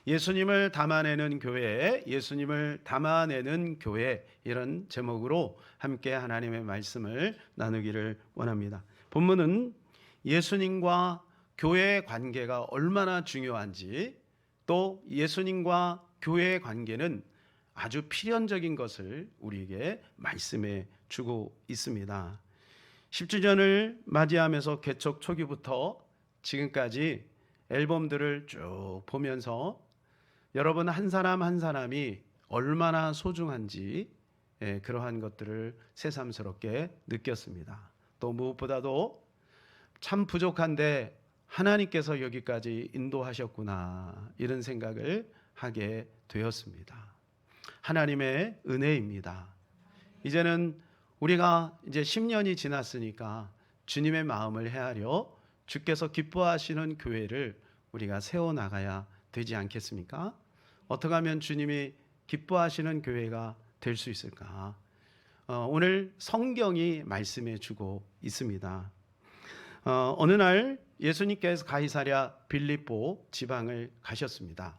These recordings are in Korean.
예수님을 담아내는 교회, 예수님을 담아내는 교회, 이런 제목으로 함께 하나님의 말씀을 나누기를 원합니다. 본문은 예수님과 교회의 관계가 얼마나 중요한지, 또 예수님과 교회의 관계는 아주 필연적인 것을 우리에게 말씀해 주고 있습니다. 10주년을 맞이하면서 개척 초기부터 지금까지 앨범들을 쭉 보면서 여러분 한 사람 한 사람이 얼마나 소중한지 그러한 것들을 새삼스럽게 느꼈습니다. 또 무엇보다도 참 부족한데 하나님께서 여기까지 인도하셨구나, 이런 생각을 하게 되었습니다. 하나님의 은혜입니다. 이제는 우리가 이제 10년이 지났으니까 주님의 마음을 헤아려 주께서 기뻐하시는 교회를 우리가 세워나가야 되지 않겠습니까? 어떻게 하면 주님이 기뻐하시는 교회가 될 수 있을까? 오늘 성경이 말씀해 주고 있습니다. 어느 날 예수님께서 가이사랴 빌립보 지방을 가셨습니다.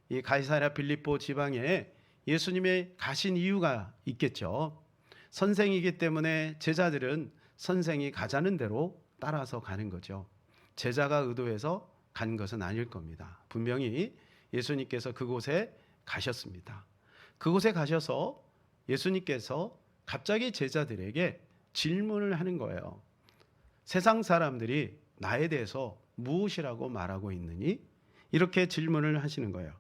이 가이사랴 빌립보 지방에 예수님이 가신 이유가 있겠죠. 선생이기 때문에 제자들은 선생이 가자는 대로 따라서 가는 거죠. 제자가 의도해서 간 것은 아닐 겁니다. 분명히 예수님께서 그곳에 가셨습니다. 그곳에 가셔서 예수님께서 갑자기 제자들에게 질문을 하는 거예요. 세상 사람들이 나에 대해서 무엇이라고 말하고 있느니? 이렇게 질문을 하시는 거예요.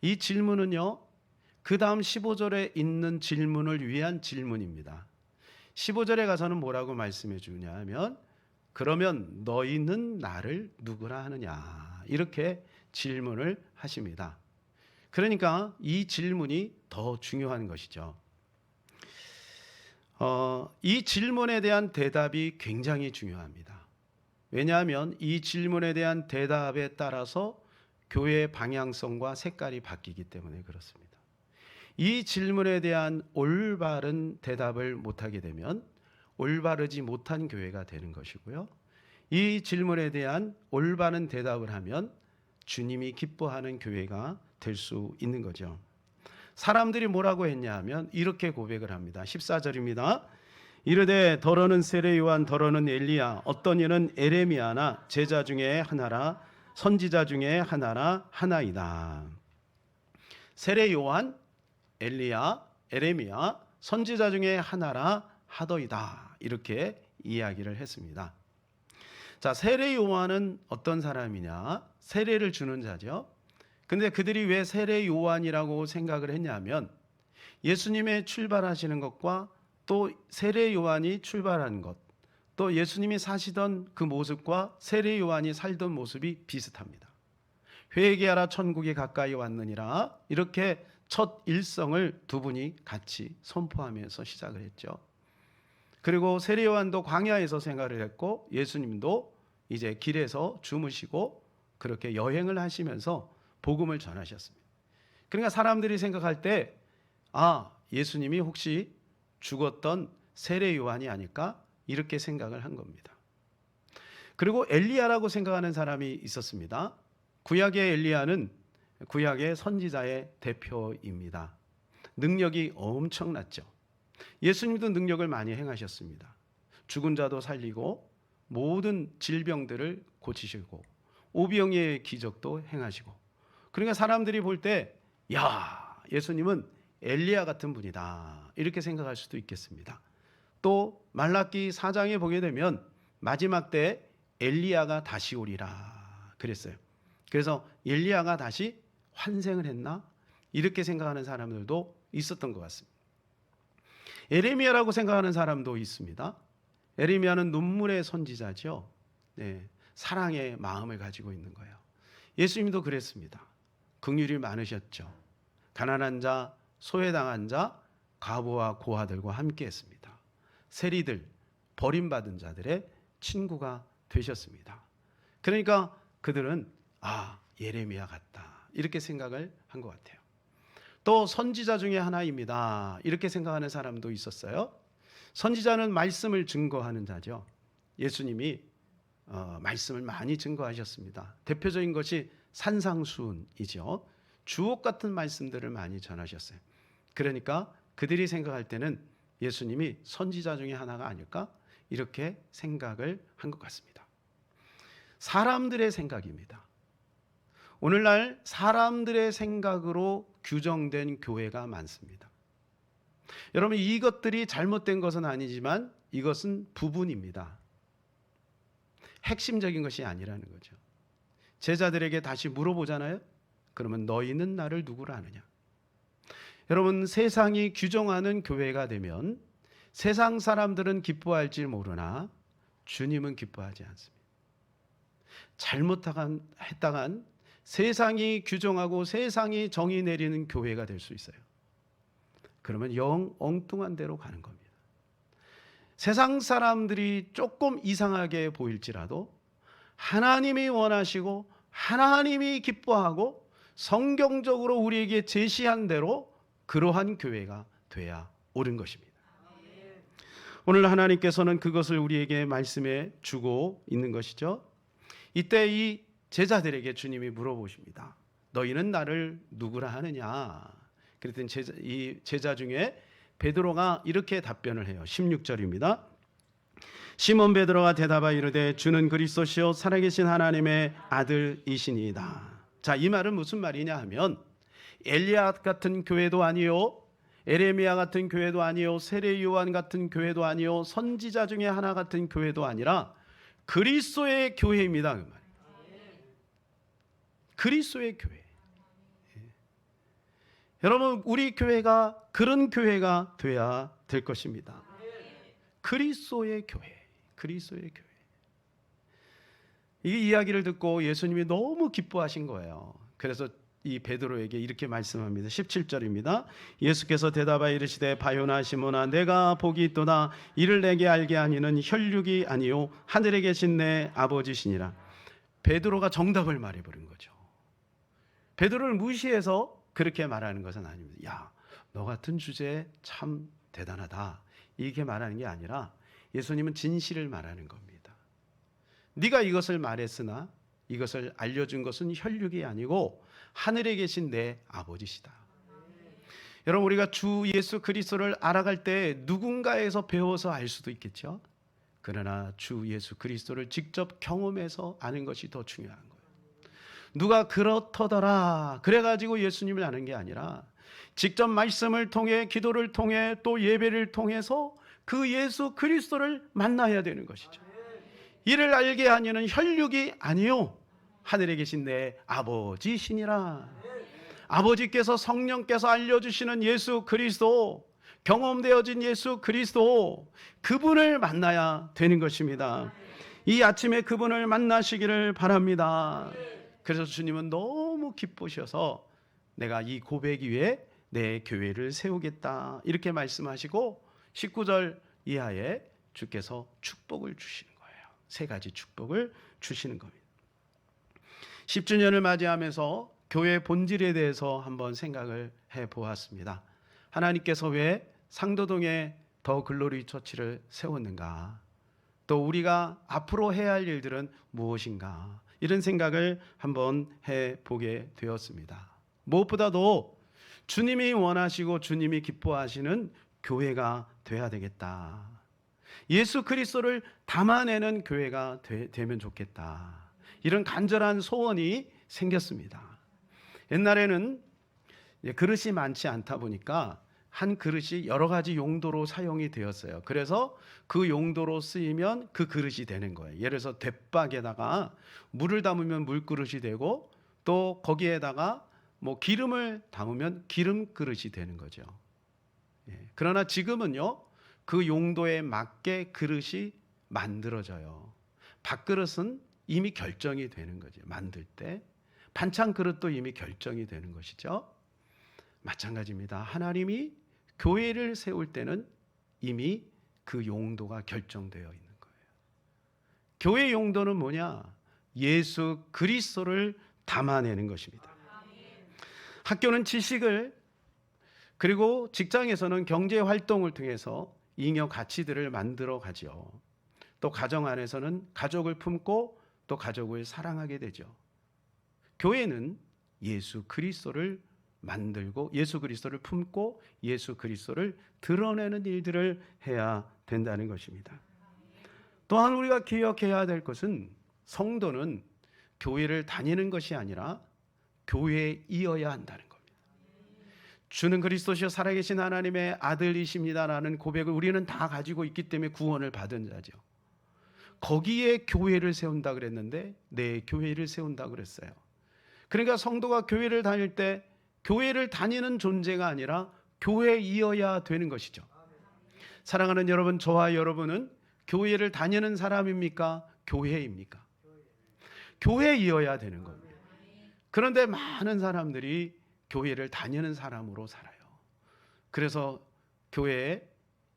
이 질문은요, 그 다음 15절에 있는 질문을 위한 질문입니다. 15절에 가서는 뭐라고 말씀해 주냐 하면, 그러면 너희는 나를 누구라 하느냐, 이렇게 질문을 하십니다. 그러니까 이 질문이 더 중요한 것이죠. 이 질문에 대한 대답이 굉장히 중요합니다. 왜냐하면 이 질문에 대한 대답에 따라서 교회의 방향성과 색깔이 바뀌기 때문에 그렇습니다. 이 질문에 대한 올바른 대답을 못하게 되면 올바르지 못한 교회가 되는 것이고요. 이 질문에 대한 올바른 대답을 하면 주님이 기뻐하는 교회가 될 수 있는 거죠. 사람들이 뭐라고 했냐 하면 이렇게 고백을 합니다. 14절입니다. 이르되 더러는 세례 요한, 더러는 엘리야, 어떤 이는 에레미야나 제자 중에 하나라, 선지자 중에 하나라 하나이다. 세례 요한, 엘리야, 에레미야, 선지자 중에 하나라 하더이다, 이렇게 이야기를 했습니다. 자, 세례 요한은 어떤 사람이냐? 세례를 주는 자죠. 근데 그들이 왜 세례 요한이라고 생각을 했냐면, 예수님의 출발하시는 것과 또 세례 요한이 출발한 것, 또 예수님이 사시던 그 모습과 세례 요한이 살던 모습이 비슷합니다. 회개하라 천국이 가까이 왔느니라, 이렇게 첫 일성을 두 분이 같이 선포하면서 시작을 했죠. 그리고 세례 요한도 광야에서 생활을 했고, 예수님도 이제 길에서 주무시고 그렇게 여행을 하시면서 복음을 전하셨습니다. 그러니까 사람들이 생각할 때, 예수님이 혹시 죽었던 세례 요한이 아닐까, 이렇게 생각을 한 겁니다. 그리고 엘리야라고 생각하는 사람이 있었습니다. 구약의 엘리야는 구약의 선지자의 대표입니다. 능력이 엄청났죠. 예수님도 능력을 많이 행하셨습니다. 죽은 자도 살리고 모든 질병들을 고치시고 오병이의 기적도 행하시고, 그러니까 사람들이 볼 때, 예수님은 엘리야 같은 분이다, 이렇게 생각할 수도 있겠습니다. 또 말라기 4장에 보게 되면 마지막 때 엘리야가 다시 오리라 그랬어요. 그래서 엘리야가 다시 환생을 했나, 이렇게 생각하는 사람들도 있었던 것 같습니다. 에레미야라고 생각하는 사람도 있습니다. 에레미야는 눈물의 선지자죠. 사랑의 마음을 가지고 있는 거예요. 예수님도 그랬습니다. 긍휼이 많으셨죠. 가난한 자, 소외당한 자, 과부와 고아들과 함께 했습니다. 세리들, 버림받은 자들의 친구가 되셨습니다. 그러니까 그들은 예레미야 같다, 이렇게 생각을 한 것 같아요. 또 선지자 중에 하나입니다, 이렇게 생각하는 사람도 있었어요. 선지자는 말씀을 증거하는 자죠. 예수님이 말씀을 많이 증거하셨습니다. 대표적인 것이 산상수훈이죠. 주옥 같은 말씀들을 많이 전하셨어요. 그러니까 그들이 생각할 때는 예수님이 선지자 중에 하나가 아닐까? 이렇게 생각을 한 것 같습니다. 사람들의 생각입니다. 오늘날 사람들의 생각으로 규정된 교회가 많습니다. 여러분, 이것들이 잘못된 것은 아니지만 이것은 부분입니다. 핵심적인 것이 아니라는 거죠. 제자들에게 다시 물어보잖아요. 그러면 너희는 나를 누구라 하느냐? 여러분, 세상이 규정하는 교회가 되면 세상 사람들은 기뻐할지 모르나 주님은 기뻐하지 않습니다. 잘못했다간 세상이 규정하고 세상이 정의 내리는 교회가 될 수 있어요. 그러면 영 엉뚱한 데로 가는 겁니다. 세상 사람들이 조금 이상하게 보일지라도 하나님이 원하시고 하나님이 기뻐하고 성경적으로 우리에게 제시한 대로 그러한 교회가 돼야 옳은 것입니다. 오늘 하나님께서는 그것을 우리에게 말씀해 주고 있는 것이죠. 이때 이 제자들에게 주님이 물어보십니다. 너희는 나를 누구라 하느냐? 그랬더니 이 제자 중에 베드로가 이렇게 답변을 해요. 16절입니다. 시몬 베드로가 대답하여 이르되 주는 그리스도시요 살아계신 하나님의 아들이시니이다. 자, 이 말은 무슨 말이냐 하면 엘리야 같은 교회도 아니요, 에레미야 같은 교회도 아니요, 세례 요한 같은 교회도 아니요, 선지자 중에 하나 같은 교회도 아니라 그리스도의 교회입니다. 그 말. 그리스도의 교회. 여러분, 우리 교회가 그런 교회가 돼야 될 것입니다. 그리스도의 교회, 그리스도의 교회. 이 이야기를 듣고 예수님이 너무 기뻐하신 거예요. 그래서 이 베드로에게 이렇게 말씀합니다. 17절입니다. 예수께서 대답하여 이르시되 바요나 시몬아 내가 복이 있도다. 이를 내게 알게 하니는 혈육이 아니요 하늘에 계신 내 아버지시니라. 베드로가 정답을 말해버린 거죠. 베드로를 무시해서 그렇게 말하는 것은 아닙니다. 야, 너 같은 주제 참 대단하다. 이렇게 말하는 게 아니라 예수님은 진실을 말하는 겁니다. 네가 이것을 말했으나 이것을 알려준 것은 혈육이 아니고 하늘에 계신 내 아버지시다. 여러분, 우리가 주 예수 그리스도를 알아갈 때 누군가에서 배워서 알 수도 있겠죠. 그러나 주 예수 그리스도를 직접 경험해서 아는 것이 더 중요한 거예요. 누가 그렇더더라 그래가지고 예수님을 아는 게 아니라 직접 말씀을 통해 기도를 통해 또 예배를 통해서 그 예수 그리스도를 만나야 되는 것이죠. 이를 알게 하니는 혈육이 아니요 하늘에 계신 내 아버지시니라. 아버지께서 성령께서 알려주시는 예수 그리스도, 경험되어진 예수 그리스도, 그분을 만나야 되는 것입니다. 이 아침에 그분을 만나시기를 바랍니다. 그래서 주님은 너무 기쁘셔서 내가 이 고백 위에 내 교회를 세우겠다 이렇게 말씀하시고 19절 이하에 주께서 축복을 주시는 거예요. 세 가지 축복을 주시는 겁니다. 10주년을 맞이하면서 교회 본질에 대해서 한번 생각을 해보았습니다. 하나님께서 왜 상도동에 더 글로리 처치를 세웠는가? 또 우리가 앞으로 해야 할 일들은 무엇인가? 이런 생각을 한번 해보게 되었습니다. 무엇보다도 주님이 원하시고 주님이 기뻐하시는 교회가 돼야 되겠다. 예수 그리스도를 담아내는 교회가 되면 좋겠다. 이런 간절한 소원이 생겼습니다. 옛날에는 그릇이 많지 않다 보니까 한 그릇이 여러 가지 용도로 사용이 되었어요. 그래서 그 용도로 쓰이면 그 그릇이 되는 거예요. 예를 들어서 돛박에다가 물을 담으면 물그릇이 되고 또 거기에다가 뭐 기름을 담으면 기름 그릇이 되는 거죠. 그러나 지금은요, 그 용도에 맞게 그릇이 만들어져요. 밥그릇은 이미 결정이 되는 거죠. 만들 때 반찬 그릇도 이미 결정이 되는 것이죠. 마찬가지입니다. 하나님이 교회를 세울 때는 이미 그 용도가 결정되어 있는 거예요. 교회 용도는 뭐냐? 예수 그리스도를 담아내는 것입니다. 학교는 지식을, 그리고 직장에서는 경제 활동을 통해서 잉여 가치들을 만들어 가죠. 또 가정 안에서는 가족을 품고 또 가족을 사랑하게 되죠. 교회는 예수 그리스도를 만들고 예수 그리스도를 품고 예수 그리스도를 드러내는 일들을 해야 된다는 것입니다. 또한 우리가 기억해야 될 것은 성도는 교회를 다니는 것이 아니라 교회에 이어야 한다는 겁니다. 주는 그리스도시요 살아계신 하나님의 아들이십니다라는 고백을 우리는 다 가지고 있기 때문에 구원을 받은 자죠. 거기에 교회를 세운다 그랬는데 내 교회를 세운다 그랬어요. 그러니까 성도가 교회를 다닐 때 교회를 다니는 존재가 아니라 교회에 이어야 되는 것이죠. 사랑하는 여러분, 저와 여러분은 교회를 다니는 사람입니까? 교회입니까? 교회에 이어야 되는 겁니다. 그런데 많은 사람들이 교회를 다니는 사람으로 살아요. 그래서 교회에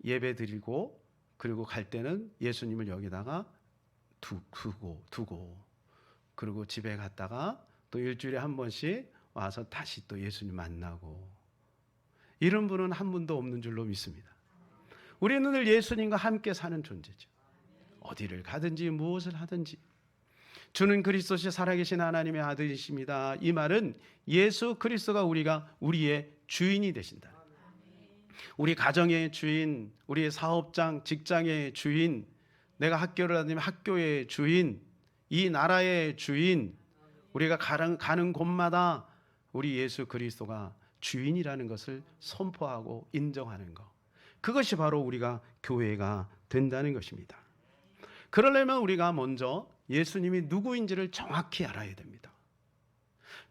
예배 드리고 그리고 갈 때는 예수님을 여기다가 두고 그리고 집에 갔다가 또 일주일에 한 번씩 와서 다시 또 예수님 만나고, 이런 분은 한 분도 없는 줄로 믿습니다. 우리는 늘 예수님과 함께 사는 존재죠. 어디를 가든지 무엇을 하든지 주는 그리스도시 살아계신 하나님의 아들이십니다. 이 말은 예수 그리스도가 우리의 주인이 되신다. 우리 가정의 주인, 우리의 사업장, 직장의 주인, 내가 학교를 다니면 학교의 주인, 이 나라의 주인, 우리가 가는 곳마다 우리 예수 그리스도가 주인이라는 것을 선포하고 인정하는 것, 그것이 바로 우리가 교회가 된다는 것입니다. 그러려면 우리가 먼저 예수님이 누구인지를 정확히 알아야 됩니다.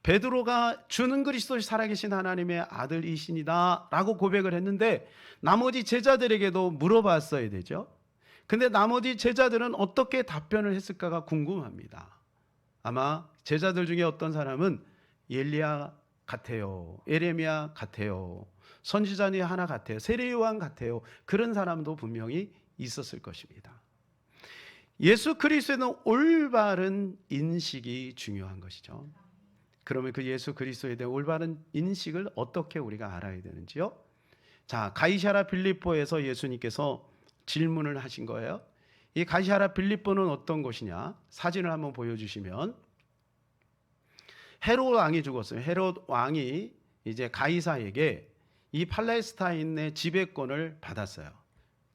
베드로가 주는 그리스도 살아계신 하나님의 아들이시니다 라고 고백을 했는데 나머지 제자들에게도 물어봤어야 되죠. 근데 나머지 제자들은 어떻게 답변을 했을까가 궁금합니다. 아마 제자들 중에 어떤 사람은 엘리야 같아요, 에레미야 같아요, 선지자 중에 하나 같아요, 세례 요한 같아요, 그런 사람도 분명히 있었을 것입니다. 예수 그리스도는 올바른 인식이 중요한 것이죠. 그러면 그 예수 그리스도에 대한 올바른 인식을 어떻게 우리가 알아야 되는지요? 자, 가이사랴 빌립보에서 예수님께서 질문을 하신 거예요. 이 가이사랴 빌립보는 어떤 곳이냐? 사진을 한번 보여주시면, 헤롯 왕이 죽었어요. 헤롯 왕이 이제 가이사에게 이 팔레스타인의 지배권을 받았어요.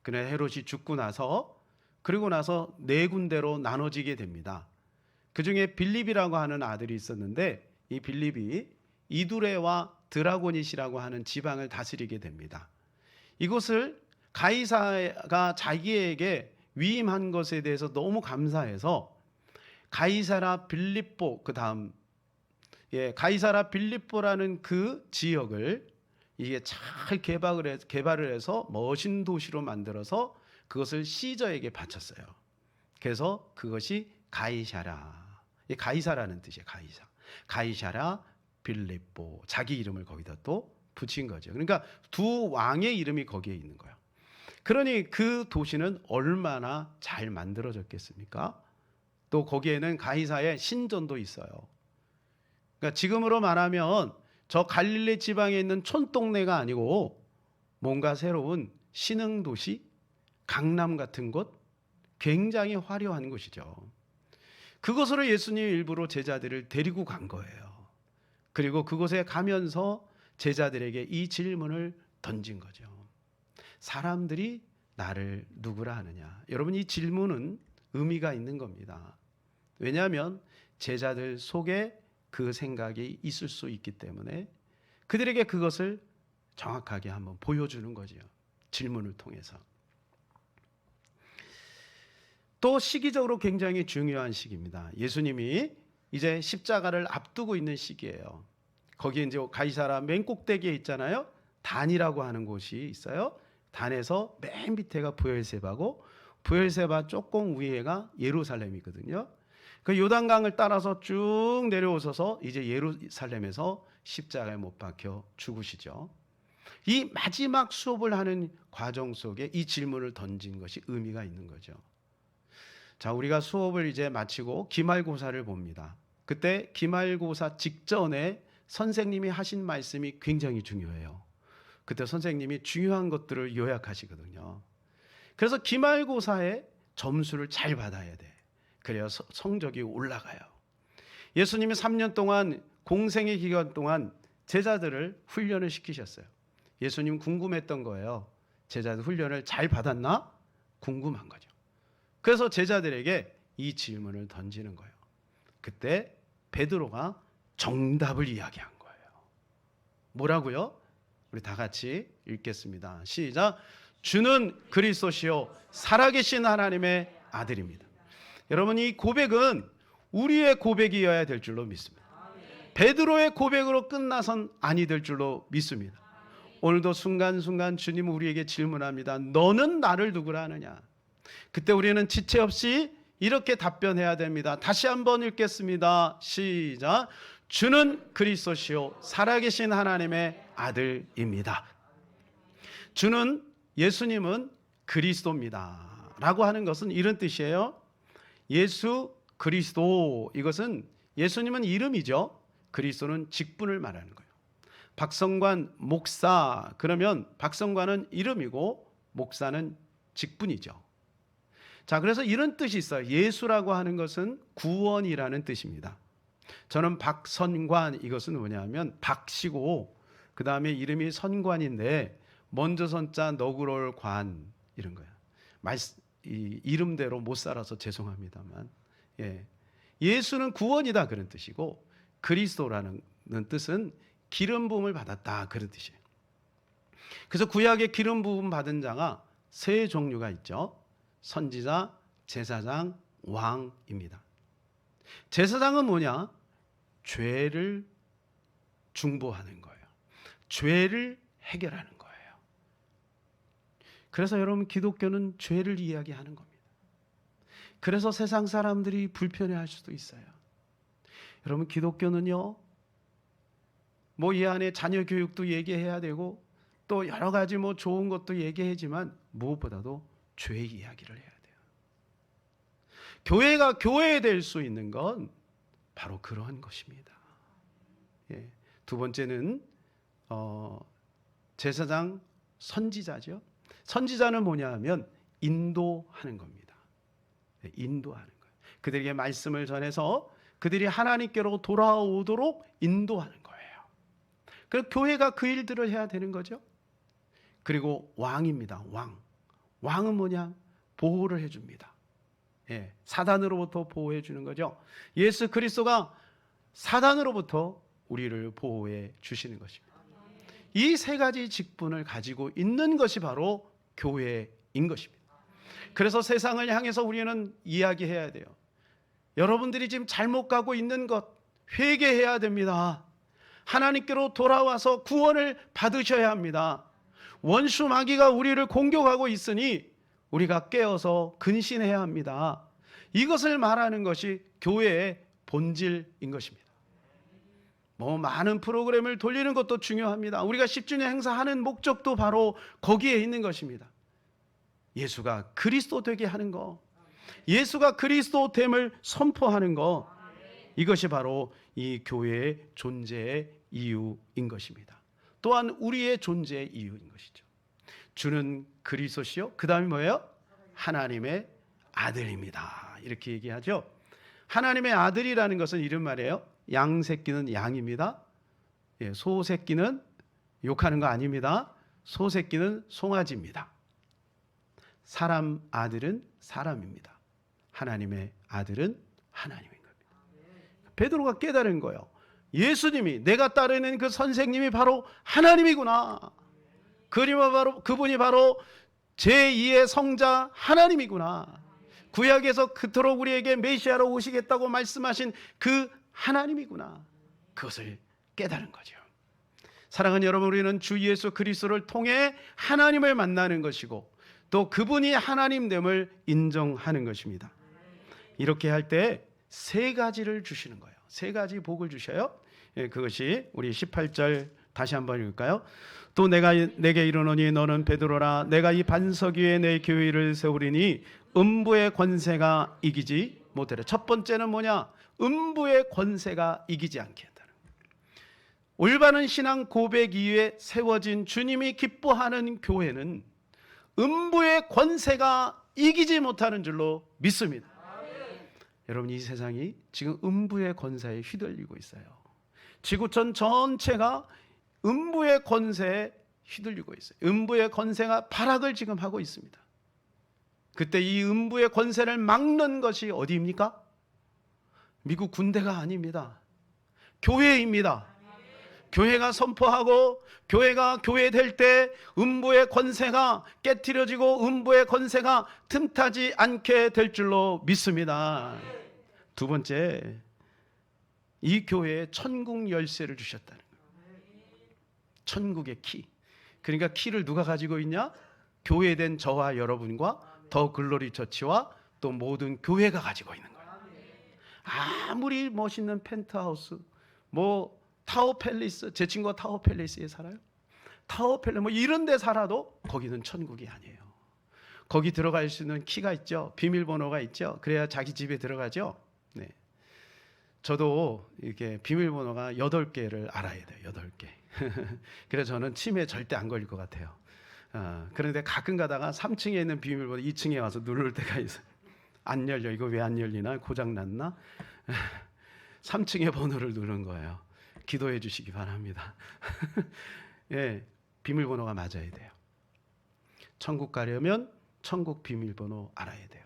그래 헤롯이 죽고 나서, 그리고 나서 네 군데로 나눠지게 됩니다. 그 중에 빌립이라고 하는 아들이 있었는데 이 빌립이 이두레와 드라고닛이라고 하는 지방을 다스리게 됩니다. 이곳을 가이사가 자기에게 위임한 것에 대해서 너무 감사해서 가이사라 빌립보, 그 다음 가이사라 빌립보라는 그 지역을 이게 잘 개발을 해서 멋진 도시로 만들어서 그것을 시저에게 바쳤어요. 그래서 그것이 가이사라, 가이사라는 뜻이에요. 가이사라 빌립보, 자기 이름을 거기다 또 붙인 거죠. 그러니까 두 왕의 이름이 거기에 있는 거예요. 그러니 그 도시는 얼마나 잘 만들어졌겠습니까? 또 거기에는 가이사의 신전도 있어요. 그러니까 지금으로 말하면 저 갈릴리 지방에 있는 촌동네가 아니고 뭔가 새로운 신흥도시, 강남 같은 곳, 굉장히 화려한 곳이죠. 그곳으로 예수님 일부러 제자들을 데리고 간 거예요. 그리고 그곳에 가면서 제자들에게 이 질문을 던진 거죠. 사람들이 나를 누구라 하느냐? 여러분, 이 질문은 의미가 있는 겁니다. 왜냐하면 제자들 속에 그 생각이 있을 수 있기 때문에 그들에게 그것을 정확하게 한번 보여주는 거죠. 질문을 통해서. 또 시기적으로 굉장히 중요한 시기입니다. 예수님이 이제 십자가를 앞두고 있는 시기예요. 거기에 이제 가이사라 맨 꼭대기에 있잖아요. 단이라고 하는 곳이 있어요. 단에서 맨 밑에가 부엘세바고 부엘세바 조금 위에가 예루살렘이거든요. 그 요단강을 따라서 쭉 내려오셔서 이제 예루살렘에서 십자가에 못 박혀 죽으시죠. 이 마지막 수업을 하는 과정 속에 이 질문을 던진 것이 의미가 있는 거죠. 자, 우리가 수업을 이제 마치고 기말고사를 봅니다. 그때 기말고사 직전에 선생님이 하신 말씀이 굉장히 중요해요. 그때 선생님이 중요한 것들을 요약하시거든요. 그래서 기말고사에 점수를 잘 받아야 돼. 그래야 성적이 올라가요. 예수님이 3년 동안 공생의 기간 동안 제자들을 훈련을 시키셨어요. 예수님 궁금했던 거예요. 제자들 훈련을 잘 받았나? 궁금한 거죠. 그래서 제자들에게 이 질문을 던지는 거예요. 그때 베드로가 정답을 이야기한 거예요. 뭐라고요? 우리 다 같이 읽겠습니다. 시작. 주는 그리스도시요 살아계신 하나님의 아들입니다. 여러분, 이 고백은 우리의 고백이어야 될 줄로 믿습니다. 베드로의 고백으로 끝나선 아니 될 줄로 믿습니다. 오늘도 순간순간 주님 우리에게 질문합니다. 너는 나를 누구라 하느냐? 그때 우리는 지체 없이 이렇게 답변해야 됩니다. 다시 한번 읽겠습니다. 시작. 주는 그리스도시요 살아계신 하나님의 아들입니다. 주는, 예수님은 그리스도입니다 라고 하는 것은 이런 뜻이에요. 예수 그리스도, 이것은 예수님은 이름이죠. 그리스도는 직분을 말하는 거예요. 박성관 목사, 그러면 박성관은 이름이고 목사는 직분이죠. 자, 그래서 이런 뜻이 있어요. 예수라고 하는 것은 구원이라는 뜻입니다. 저는 박선관, 이것은 뭐냐면 박씨고 그 다음에 이름이 선관인데 먼저 선자 너그러울 관, 이런 거야. 이름대로 못 살아서 죄송합니다만, 예수는 구원이다 그런 뜻이고 그리스도라는 뜻은 기름 부음을 받았다 그런 뜻이에요. 그래서 구약에 기름 부음 받은 자가 세 종류가 있죠. 선지자, 제사장, 왕입니다. 제사장은 뭐냐? 죄를 중보하는 거예요. 죄를 해결하는 거예요. 그래서 여러분, 기독교는 죄를 이야기하는 겁니다. 그래서 세상 사람들이 불편해할 수도 있어요. 여러분, 기독교는요, 뭐 이 안에 자녀 교육도 얘기해야 되고 또 여러 가지 뭐 좋은 것도 얘기하지만 무엇보다도 죄의 이야기를 해야 돼요. 교회가 교회될 수 있는 건 바로 그러한 것입니다. 두 번째는 제사장, 선지자죠. 선지자는 뭐냐 하면 인도하는 겁니다. 인도하는 거예요. 그들에게 말씀을 전해서 그들이 하나님께로 돌아오도록 인도하는 거예요. 그래서 교회가 그 일들을 해야 되는 거죠. 그리고 왕입니다. 왕은 뭐냐? 보호를 해줍니다. 사단으로부터 보호해 주는 거죠. 예수 그리스도가 사단으로부터 우리를 보호해 주시는 것입니다. 이 세 가지 직분을 가지고 있는 것이 바로 교회인 것입니다. 그래서 세상을 향해서 우리는 이야기해야 돼요. 여러분들이 지금 잘못 가고 있는 것 회개해야 됩니다. 하나님께로 돌아와서 구원을 받으셔야 합니다. 원수 마귀가 우리를 공격하고 있으니 우리가 깨어서 근신해야 합니다. 이것을 말하는 것이 교회의 본질인 것입니다. 뭐 많은 프로그램을 돌리는 것도 중요합니다. 우리가 10주년 행사하는 목적도 바로 거기에 있는 것입니다. 예수가 그리스도 되게 하는 거, 예수가 그리스도됨을 선포하는 거, 이것이 바로 이 교회의 존재의 이유인 것입니다. 또한 우리의 존재의 이유인 것이죠. 주는 그리스도시요, 그 다음에 뭐예요? 하나님의 아들입니다. 이렇게 얘기하죠. 하나님의 아들이라는 것은 이런 말이에요. 양 새끼는 양입니다. 소 새끼는 욕하는 거 아닙니다. 소 새끼는 송아지입니다. 사람 아들은 사람입니다. 하나님의 아들은 하나님인 겁니다. 베드로가 깨달은 거예요. 예수님이, 내가 따르는 그 선생님이 바로 하나님이구나. 그분이 바로 제2의 성자 하나님이구나. 구약에서 그토록 우리에게 메시아로 오시겠다고 말씀하신 그 하나님이구나. 그것을 깨달은 거죠. 사랑하는 여러분, 우리는 주 예수 그리스도를 통해 하나님을 만나는 것이고 또 그분이 하나님됨을 인정하는 것입니다. 이렇게 할 때 세 가지를 주시는 거예요. 세 가지 복을 주셔요. 그것이 우리 18절 다시 한번 읽을까요? 또 내가 내게 이르노니 너는 베드로라. 내가 이 반석 위에 내 교회를 세우리니 음부의 권세가 이기지 못하리라. 첫 번째는 뭐냐? 음부의 권세가 이기지 않게 한다는 거예요. 올바른 신앙 고백 이후에 세워진 주님이 기뻐하는 교회는 음부의 권세가 이기지 못하는 줄로 믿습니다. 여러분, 이 세상이 지금 음부의 권세에 휘둘리고 있어요. 지구촌 전체가 음부의 권세에 휘둘리고 있어요. 음부의 권세가 발악을 지금 하고 있습니다. 그때 이 음부의 권세를 막는 것이 어디입니까? 미국 군대가 아닙니다. 교회입니다. 교회가 선포하고 교회가 교회될 때 음부의 권세가 깨트려지고 음부의 권세가 틈타지 않게 될 줄로 믿습니다. 두 번째, 이 교회에 천국 열쇠를 주셨다는 거예요. 천국의 키. 그러니까 키를 누가 가지고 있냐? 교회된 저와 여러분과 더 글로리 처치와 또 모든 교회가 가지고 있는 거예요. 아무리 멋있는 펜트하우스, 뭐 타워 팰리스, 제 친구가 타워 팰리스에 살아요. 타워 팰리스 뭐 이런 데 살아도 거기는 천국이 아니에요. 거기 들어갈 수 있는 키가 있죠. 비밀번호가 있죠. 그래야 자기 집에 들어가죠. 네. 저도 이렇게 비밀번호가 8개를 알아야 돼요. 8개. 그래서 저는 치매에 절대 안 걸릴 것 같아요. 그런데 가끔 가다가 3층에 있는 비밀번호 2층에 와서 누를 때가 있어요. 안 열려. 이거 왜 안 열리나? 고장 났나? 3층의 번호를 누른 거예요. 기도해 주시기 바랍니다. 예, 비밀번호가 맞아야 돼요. 천국 가려면 천국 비밀번호 알아야 돼요.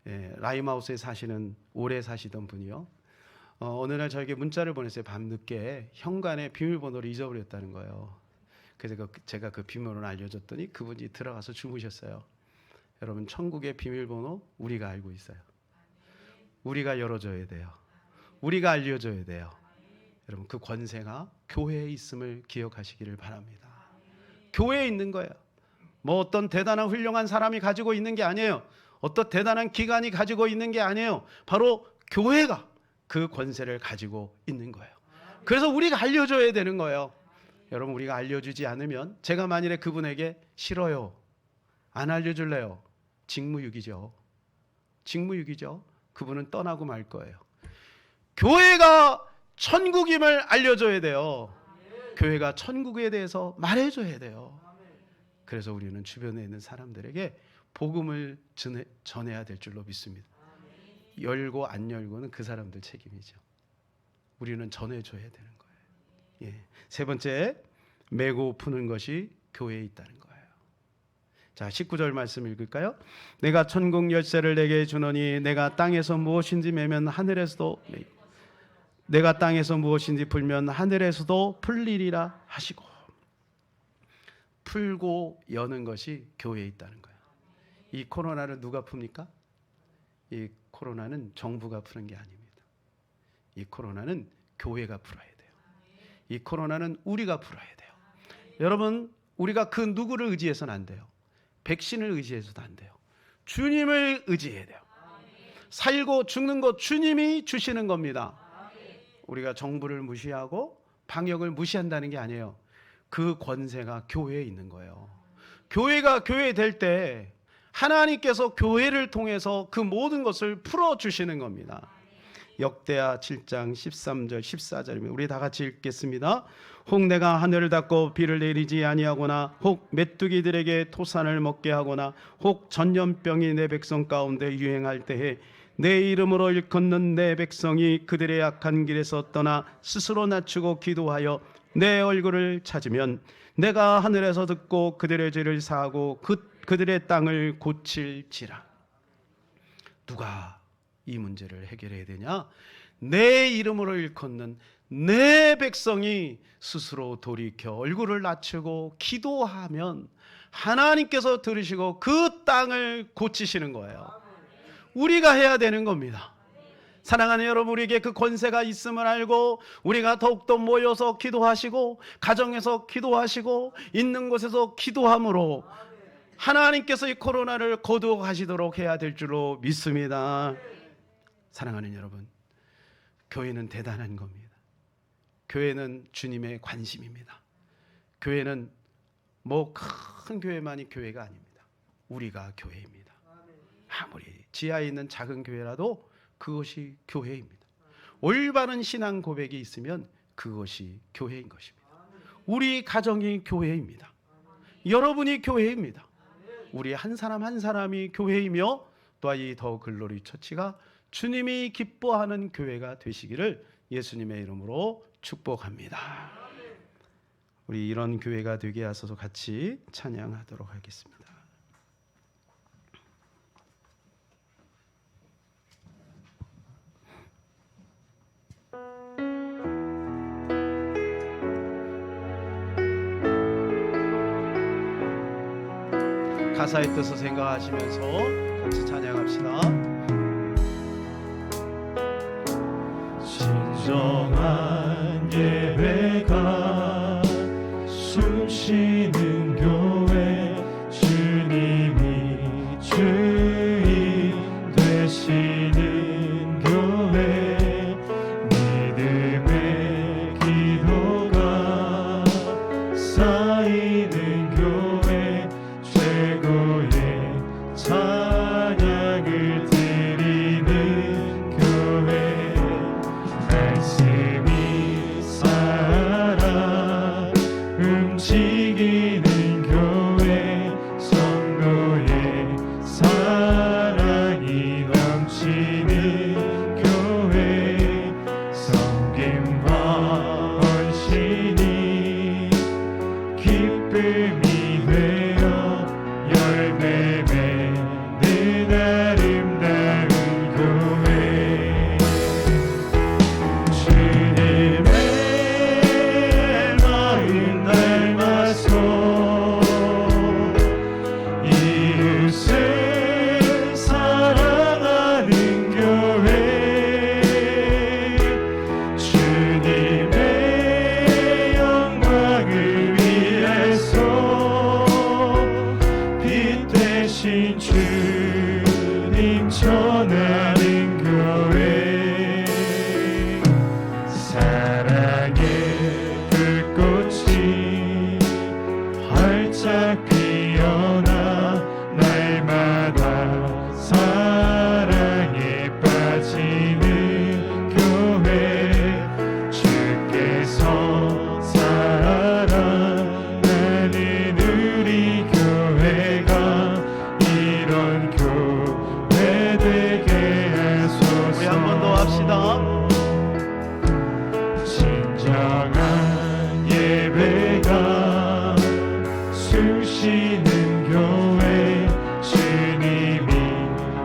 예, 라임하우스에 사시는 오래 사시던 분이요. 어느 날 저에게 문자를 보냈어요. 밤늦게 현관에 비밀번호를 잊어버렸다는 거예요. 그래서 제가 그 비밀번호를 알려줬더니 그분이 들어가서 주무셨어요. 여러분, 천국의 비밀번호 우리가 알고 있어요. 우리가 열어줘야 돼요. 우리가 알려줘야 돼요. 여러분, 그 권세가 교회에 있음을 기억하시기를 바랍니다. 교회에 있는 거예요. 뭐 어떤 대단한 훌륭한 사람이 가지고 있는 게 아니에요. 어떤 대단한 기관이 가지고 있는 게 아니에요. 바로 교회가 그 권세를 가지고 있는 거예요. 그래서 우리가 알려줘야 되는 거예요. 여러분, 우리가 알려주지 않으면, 제가 만일에 그분에게 싫어요, 안 알려줄래요, 직무유기죠. 직무유기죠. 그분은 떠나고 말 거예요. 교회가 천국임을 알려줘야 돼요. 교회가 천국에 대해서 말해줘야 돼요. 그래서 우리는 주변에 있는 사람들에게 복음을 전해야 될 줄로 믿습니다. 열고 안 열고는 그 사람들 책임이죠. 우리는 전해줘야 되는 거예요. 예. 세 번째, 메고 푸는 것이 교회에 있다는 거예요. 자, 19절 말씀 읽을까요? 내가 천국 열쇠를 내게 주노니 내가 땅에서 무엇인지 매면 하늘에서도 매고 내가 땅에서 무엇인지 풀면 하늘에서도 풀리리라 하시고. 풀고 여는 것이 교회에 있다는 거예요. 이 코로나를 누가 풉니까? 이 코로나는 정부가 푸는 게 아닙니다. 이 코로나는 교회가 풀어야 돼요. 이 코로나는 우리가 풀어야 돼요. 여러분, 우리가 그 누구를 의지해서는 안 돼요. 백신을 의지해서도 안 돼요. 주님을 의지해야 돼요. 살고 죽는 것 주님이 주시는 겁니다. 우리가 정부를 무시하고 방역을 무시한다는 게 아니에요. 그 권세가 교회에 있는 거예요. 교회가 교회 될 때 하나님께서 교회를 통해서 그 모든 것을 풀어주시는 겁니다. 역대하 7장 13절 14절입니다. 우리 다 같이 읽겠습니다. 혹 내가 하늘을 닫고 비를 내리지 아니하거나 혹 메뚜기들에게 토산을 먹게 하거나 혹 전염병이 내 백성 가운데 유행할 때에 내 이름으로 일컫는 내 백성이 그들의 악한 길에서 떠나 스스로 낮추고 기도하여 내 얼굴을 찾으면 내가 하늘에서 듣고 그들의 죄를 사하고 그들의 땅을 고칠지라. 누가 이 문제를 해결해야 되냐? 내 이름으로 일컫는 내 백성이 스스로 돌이켜 얼굴을 낮추고 기도하면 하나님께서 들으시고 그 땅을 고치시는 거예요. 우리가 해야 되는 겁니다. 사랑하는 여러분, 우리에게 그 권세가 있음을 알고 우리가 더욱더 모여서 기도하시고 가정에서 기도하시고 있는 곳에서 기도함으로 하나님께서 이 코로나를 거두어가시도록 해야 될 줄로 믿습니다. 사랑하는 여러분, 교회는 대단한 겁니다. 교회는 주님의 관심입니다. 교회는 뭐 큰 교회만이 교회가 아닙니다. 우리가 교회입니다. 아무리 지하에 있는 작은 교회라도 그것이 교회입니다. 올바른 신앙 고백이 있으면 그것이 교회인 것입니다. 우리 가정이 교회입니다. 여러분이 교회입니다. 우리 한 사람 한 사람이 교회이며 또한 이 더 글로리 처치가 주님이 기뻐하는 교회가 되시기를 예수님의 이름으로 축복합니다. 우리 이런 교회가 되게 하소서. 같이 찬양하도록 하겠습니다. 가사의 뜻을 생각하시면서 같이 찬양합시다. 진정한 예배가 숨쉬는 교회, 주님이 주인 되시는 교회, 믿음의 기도가 쌓이는 교회, 최고의 찬양을 드리는 교회, 말씀이 살아 움직이는 교회, 성도의 사랑이 넘치는 교회, 섬김과 헌신이 기쁨이 되어 열매 맺는 아름다운 교회, 주님의 마음 닮아서 이웃을 사랑하는 교회, 주님의 영광을 위해서 빛 대신 주님 전하는 교회, 사랑의 불꽃이 활짝 피어나 날마다 사랑에 빠지는 교회, 주께서 사랑하는 우리 교회가 이런 교회 되게 하소서. 우리 한 번 더 합시다. 진정한 예배가 숨쉬는 교회, 주님이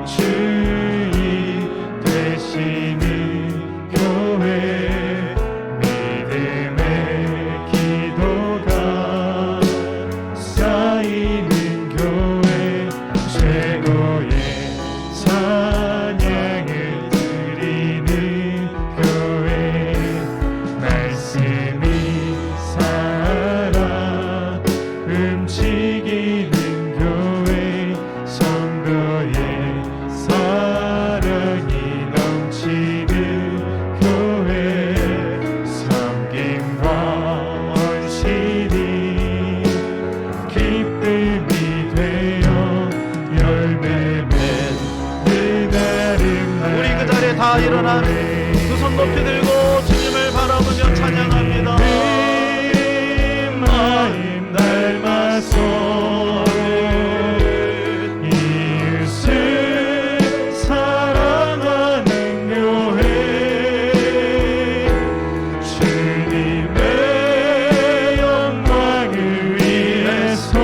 주인 되시는 교회, 믿음의 기도가 쌓이는 교회, 최고의 찬양을 드리는 교회, 말씀이 살아 움직이는 교회, 성도의 사랑이 넘치는 교회, 섬김과 헌신이 기쁨이 되어 열매 맺는 아름다운 우리 그 자리에 다 일어나 두 손 높이 들고 주님을 바라보며 찬양합니다. 내 마음 닮아서 이웃을 사랑하는 교회, 주님의 영광을 위해서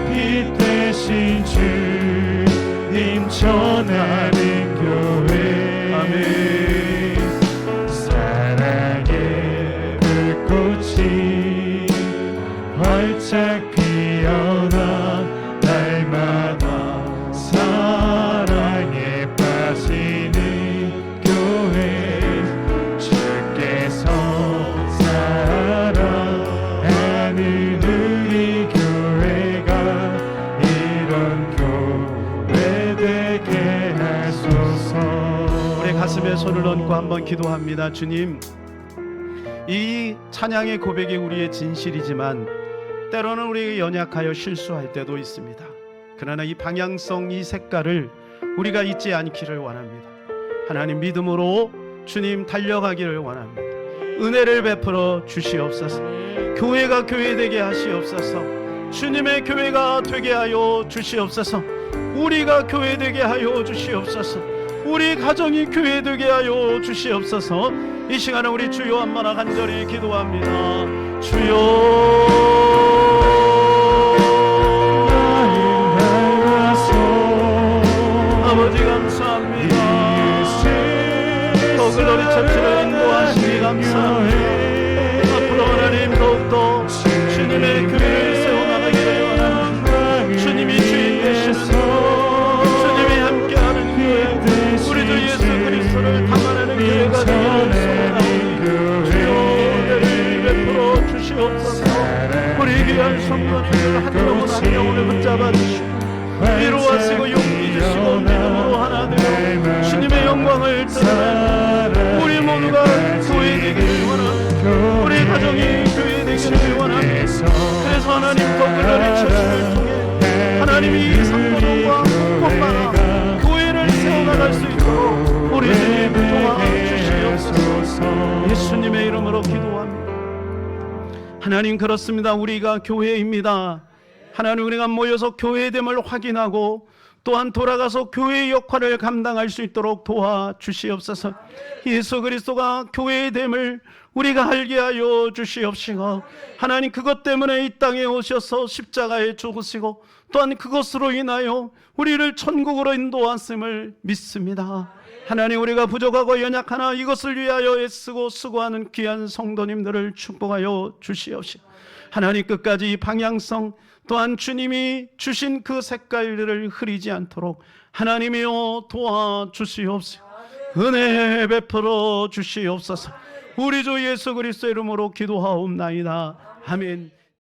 빛 대신 주님 전하는 교회, 아멘. 사랑의 불꽃이 활짝 피어나 날마다 사랑에 빠지는 교회, 주께서 사랑하는 우리 교회가 이런 교회 되게 하소서. 우리 가슴에 손을 얹고 한번 기도합니다. 주님, 이 찬양의 고백이 우리의 진실이지만 때로는 우리에게 연약하여 실수할 때도 있습니다. 그러나 이 방향성, 이 색깔을 우리가 잊지 않기를 원합니다. 하나님, 믿음으로 주님 달려가기를 원합니다. 은혜를 베풀어 주시옵소서. 교회가 교회되게 하시옵소서. 주님의 교회가 되게 하여 주시옵소서. 우리가 교회되게 하여 주시옵소서. 우리 가정이 교회 되게 하여 주시옵소서. 이 시간에 우리 주여 한번 간절히 기도합니다. 주여 아버지 감사합니다. 더 글로리 처치로 인도하시니 감사합니다. 앞으로 하나님 더욱더 주님의 교회를 세워나가기를 원합니다. 주님이 주인 되시는 주님이 함께하는 교회, 우리 주 예수 그리스도를 담아내는 교회가 되기를 소원합니다. 주여 은혜를 베풀어 주시옵소서. 우리 귀한 성도님들 한 영혼 한 영혼을 붙잡아 주시고 위로하시고 용기 주시고 믿음으로 하나 되어 주님의 영광을 드러내는 우리 모두가 교회 되기를 원합니다. 우리 가정이 교회 되기를 원합니다. 그래서 하나님 더글로리 처치를 통해 하나님이 이 성도들과 꽃마다 교회를 세워나갈 수 있도록 우리 주님 도와주시옵소서. 예수님의 이름으로 기도합니다. 하나님 그렇습니다. 우리가 교회입니다. 하나님 우리가 모여서 교회됨을 확인하고 또한 돌아가서 교회의 역할을 감당할 수 있도록 도와주시옵소서. 예수 그리스도가 교회됨을 우리가 알게 하여 주시옵시고 하나님 그것 때문에 이 땅에 오셔서 십자가에 죽으시고 또한 그것으로 인하여 우리를 천국으로 인도하심을 믿습니다. 하나님 우리가 부족하고 연약하나 이것을 위하여 애쓰고 수고하는 귀한 성도님들을 축복하여 주시옵시고 하나님 끝까지 이 방향성 또한 주님이 주신 그 색깔들을 흐리지 않도록 하나님이여 도와주시옵소서. 은혜 베풀어 주시옵소서. 우리 주 예수 그리스도 이름으로 기도하옵나이다. 아멘.